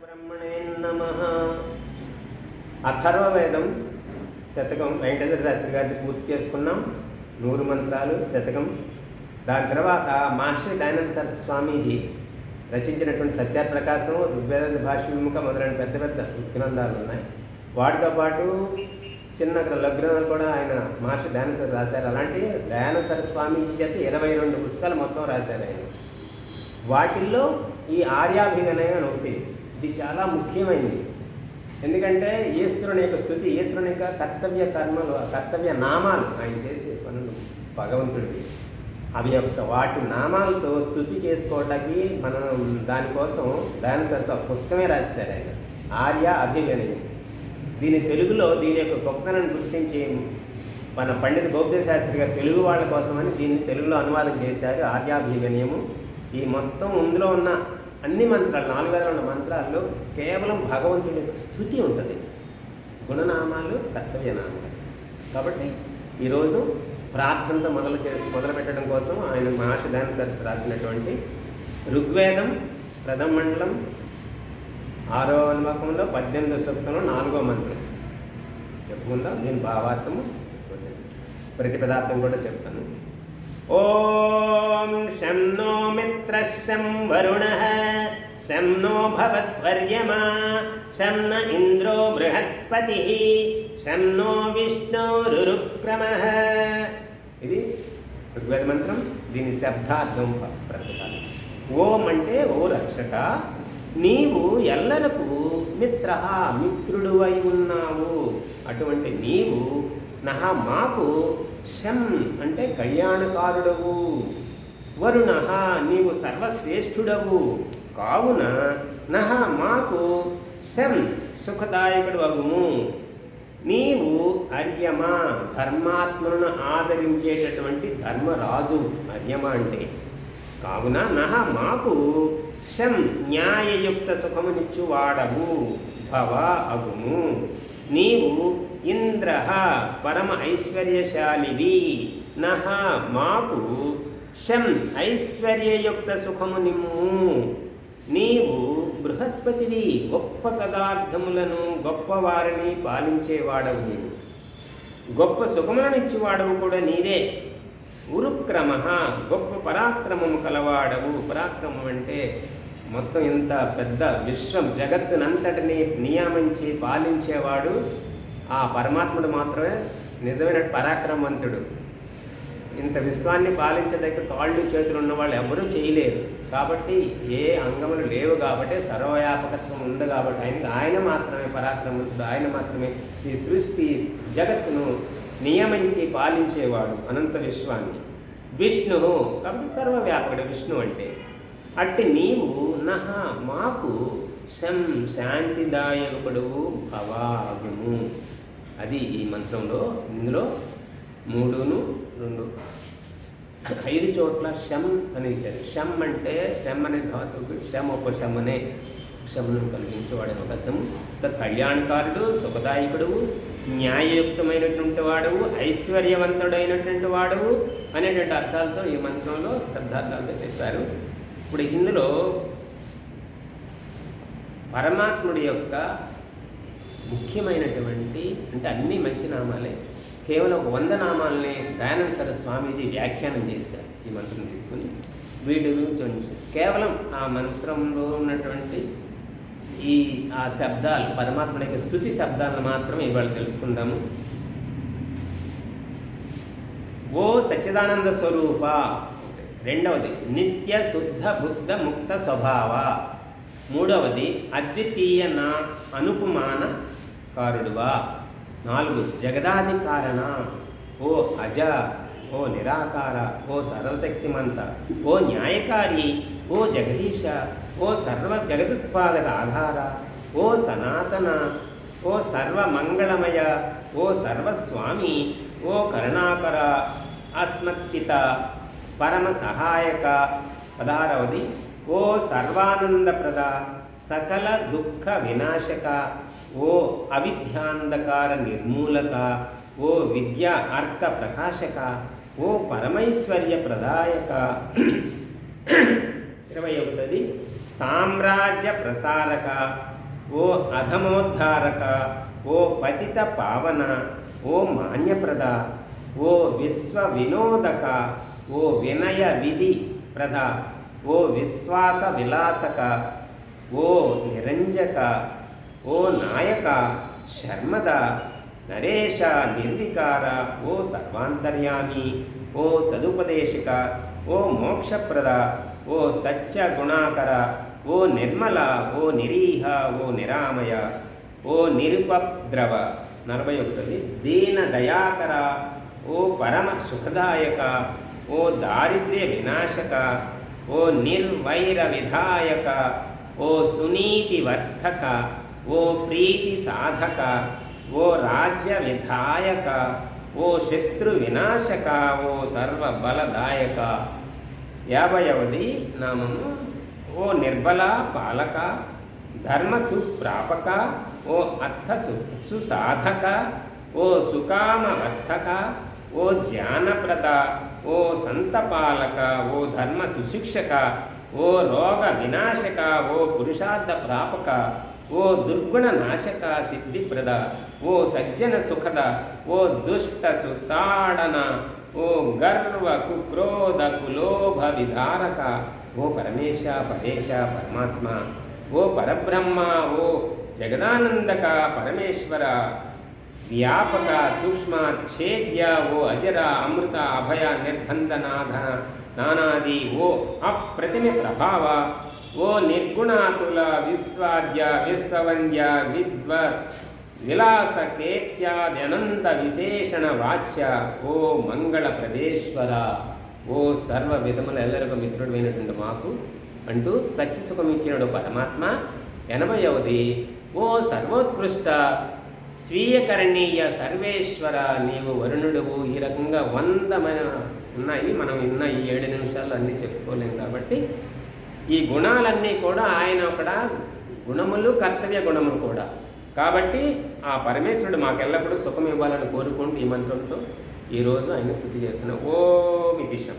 బ్రహ్మణే నమః. అథర్వవేదం శతకం వెంకటేశ్వర శాస్త్రి గారిని పూర్తి చేసుకున్నాం. 100 మంత్రాలు శతకం. దాని తర్వాత మహర్షి దయానంద సరస్వతి స్వామీజీ రచించినటువంటి సత్యప్రకాశం, ఋగ్వేద భాష్య విముఖ మొదలైన పెద్ద పెద్ద గ్రంథాలు ఉన్నాయి. వాటితో పాటు చిన్న లఘు గ్రంథాలు కూడా ఆయన మహర్షి దయానంద సరస్వతి రాశారు. అలాంటి దయానంద సరస్వతి స్వామీజీ చేత 22 పుస్తకాలు మొత్తం రాశారు ఆయన. వాటిల్లో ఈ ఆర్యాభిగనయ అని ఒకటి. ఇది చాలా ముఖ్యమైనది. ఎందుకంటే ఈశ్వరుని యొక్క స్థుతి, ఈశ్వరుని యొక్క కర్తవ్య కర్మలు, కర్తవ్య నామాలు, ఆయన చేసే పనులు భగవంతుడికి అవి యొక్క వాటి నామాలతో స్థుతి చేసుకోవటానికి మనం దానికోసం దయానంద సరస్వతి పుస్తకమే రాశారు ఆయన, ఆర్య అభిగనయం. దీని తెలుగులో దీని యొక్క గొప్పతనాన్ని గుర్తించి మన పండిత గోపదేవ శాస్త్రి గారు తెలుగు వాళ్ళ కోసమని దీన్ని తెలుగులో అనువాదం చేశారు, ఆర్యాభిగనయము. ఈ మొత్తం ఇందులో ఉన్న అన్ని మంత్రాలు, 4 వేల ఉన్న మంత్రాల్లో కేవలం భగవంతుడి యొక్క స్థుతి ఉంటుంది, గుణనామాలు, కర్తవ్యనామాలు. కాబట్టి ఈరోజు ప్రార్థనతో మొదలు పెట్టడం కోసం ఆయన మహర్షి దయానంద సరస్వతి రాసినటువంటి ఋగ్వేదం ప్రథమ మండలం 6వ అనువాకంలో 18వ సూక్తంలో 4వ మంత్రం చెప్పుకుందాం. దీని భావార్థము ప్రతిపదార్థం కూడా చెప్తాను. ఓం శం నో మిత్రః శం వరుణః శం నో భవత్వర్యమా శం న ఇంద్రో బృహస్పతిః శం నో విష్ణురుక్రమః. ఇది ఋగ్వేద మంత్రం. దీని శబ్దార్థం ప్రతిపాదన. ఓం అంటే ఓ రక్షక, నీవు ఎల్లరకు మిత్రః మిత్రుడువై ఉన్నావు. అటువంటి నీవు నహ మాకు, శం అంటే కళ్యాణకారుడవు, వరుణః నీవు సర్వశ్రేష్ఠుడవు, కావున నహ మాకు శం సుఖదాయకుడు అగుము. నీవు అర్యమ ధర్మాత్మలను ఆదరించేటటువంటి ధర్మరాజు, అర్యమ అంటే. కావున నహ మాకు శం న్యాయయుక్త సుఖమునిచ్చువాడవు, భవ అగుము. నీవు ఇంద్ర పరమ ఐశ్వర్యశాలివి, నహ మాకు శం ఐశ్వర్యయుక్త సుఖము నిమ్ము. నీవు బృహస్పతివి, గొప్ప పదార్థములను గొప్పవారిని పాలించేవాడవు. నీవు గొప్ప సుఖములను ఇచ్చేవాడవు కూడా నీవే. ఉరుక్రమ గొప్ప పరాక్రమము కలవాడవు. పరాక్రమం అంటే మొత్తం ఇంత పెద్ద విశ్వం జగత్తునంతటిని నియమించి పాలించేవాడు ఆ పరమాత్ముడు మాత్రమే నిజమైన పరాక్రమవంతుడు. ఇంత విశ్వాన్ని పాలించడానికి కాళ్ళు చేతులు ఉన్నవాళ్ళు ఎవరూ చేయలేరు. కాబట్టి ఏ అంగములు లేవు కాబట్టి సర్వవ్యాపకత్వం ఉంది కాబట్టి ఆయన మాత్రమే పరాక్రమవంతుడు. ఆయన మాత్రమే ఈ సృష్టి జగత్తును నియమించి పాలించేవాడు, అనంత విశ్వాన్ని. విష్ణు కాబట్టి సర్వవ్యాపకుడు విష్ణు అంటే. అట్టి నీవు నహ మాకు శం శాంతిదాయకుడువు భవాగుము. అది ఈ మంత్రంలో. ఇందులో 3, 2, 5 చోట్ల శం అని ఇచ్చారు. శం అంటే శం అనే ధాతువుకి శమోపశమనే, శమను కలిగించేవాడని ఒక అర్థము. కళ్యాణకారుడు, సుఖదాయకుడు, న్యాయయుక్తమైనటువంటి వాడవు, ఐశ్వర్యవంతుడైనటువంటి వాడవు అనేటువంటి అర్థాలతో ఈ మంత్రంలో శబ్దార్థాలతో చెప్పారు. ఇప్పుడు ఇందులో పరమాత్ముడి యొక్క ముఖ్యమైనటువంటి, అంటే అన్ని మంచి నామాలే, కేవలం ఒక 100 నామాలని దయానంద సరస్వతి స్వామీజీ వ్యాఖ్యానం చేశారు ఈ మంత్రం తీసుకుని. వీటి గురించి కేవలం ఆ మంత్రంలో ఉన్నటువంటి ఆ శబ్దాలు, పరమాత్ముడి యొక్క స్తుతి శబ్దాలను మాత్రం ఇవాళ తెలుసుకుందాము. ఓ సచ్చిదానంద స్వరూప. రెండవది నిత్య శుద్ధ బుద్ధ ముక్త స్వభావ. మూడవది అద్వితీయ నా అనుపమాన కారుడువా. 4 జగదాది కారణ. ఓ అజ, ఓ నిరాకార, ఓ సర్వశక్తిమంత, ఓ న్యాయకారి, ఓ జగదీశ, ఓ సర్వ జగదుత్పాదక ఆధార, ఓ సనాతన, ఓ సర్వమంగళమయ, ఓ సర్వస్వామి, ఓ కరుణాకర, అస్మత్పిత, పరమ సహాయక. 16వది ఓ సర్వానందప్రద, సకల దుఃఖ వినాశక, ఓ అవిద్యాంధకార నిర్మూలక, ఓ విద్యా అర్క ప్రకాశక, ఓ పరమైశ్వర్య ప్రదాయక. 21ది సామ్రాజ్య ప్రసారక, ఓ అధమోద్ధారక, ఓ పతిత పావన, ఓ మాన్యప్రద, ఓ విశ్వ వినోదక, ఓ వినయ విధి ప్రద, ఓ విశ్వాస విలాసక, ఓ నిరంజక, ఓ నాయక, శర్మద, నరేష, నిర్వికార, ఓ సర్వాంతర్యామి, ఓ సదుపదేశిక, ఓ మోక్షప్రద, ఓ సత్య గుణాకర, ఓ నిర్మల, ఓ నిరీహ, ఓ నిరామయ, ఓ నిరుపద్రవ. 41. దీన దయాకర, ఓ పరమ సుఖదాయక, ఓ దారిద్ర్య వినాశక, ఓ నిర్వైర విధాయక, ఓ సునీతి వర్ధక, ఓ ప్రీతి సాధక, ఓ రాజ్య విధాయక, ఓ శత్రు వినాశక, ఓ సర్వ బలదాయక. 50వ నామము ఓ నిర్బల పాలక, ధర్మ సుప్రాపక, ఓ అర్థ సుసాధక, ఓ సుకామ వర్ధక, ఓ జ్ఞానప్రద, ఓ సంతపాలక, ఓ ధర్మ సుశిక్షక, ఓ రోగ వినాశక, ఓ పురుషార్థ ప్రాపక, ఓ దుర్గుణ నాశక, సిద్ధిప్రద, ఓ సజ్జన సుఖద, ఓ దుష్ట సుతాడన, ఓ గర్వ కుక్రోధ కులోభ విధారక, ఓ పరమేశ పరేశ పరమాత్మ, ఓ పరబ్రహ్మ, ఓ జగదానందక పరమేశ్వర, వ్యాపక సూక్ష్మ ఛేద్య, ఓ అజర అమృత అభయ నిర్బంధనాథ నానాది, ఓ అప్రతిమ ప్రభావ, ఓ నిర్గుణాతుల విశ్వాద్య విశ్వవంద్య విద్వ విలాస కేత్యాద్యనంత విశేషణ వాచ్య, ఓ మంగళ ప్రదేశ్వర, ఓ సర్వ విధముల ఎల్లరిక మిత్రుడైనటువంటి మాకు అంటూ సత్యసుఖం ఇచ్చినడు పరమాత్మ. 80వది ఓ సర్వోత్కృష్ట స్వీయకరణీయ సర్వేశ్వర, నీవు వరుణుడువు. ఈ రకంగా 100 ఉన్నాయి. మనం ఇన్న ఈ 7 నిమిషాలు అన్నీ చెప్పుకోలేం కాబట్టి ఈ గుణాలన్నీ కూడా ఆయన ఒకడ గుణములు, కర్తవ్య గుణములు కూడా. కాబట్టి ఆ పరమేశ్వరుడు మాకెల్లప్పుడూ సుఖం ఇవ్వాలని కోరుకుంటూ ఈ మంత్రంతో ఈరోజు ఆయన స్తుతి చేస్తున్నాం. ఓం ఇతిశం.